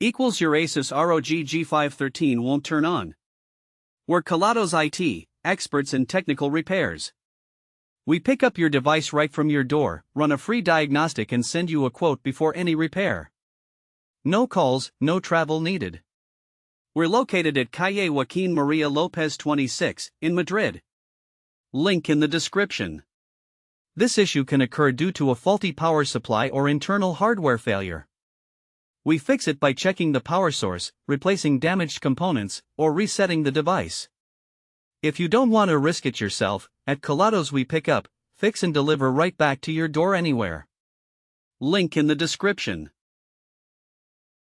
equals your ASUS ROG G513 won't turn on. We're Kelatos IT, experts in technical repairs. We pick up your device right from your door, run a free diagnostic and send you a quote before any repair. No calls, no travel needed. We're located at Calle Joaquin Maria Lopez 26, in Madrid. Link in the description. This issue can occur due to a faulty power supply or internal hardware failure. We fix it by checking the power source, replacing damaged components, or resetting the device. If you don't want to risk it yourself, at Kelatos we pick up, fix and deliver right back to your door anywhere. Link in the description.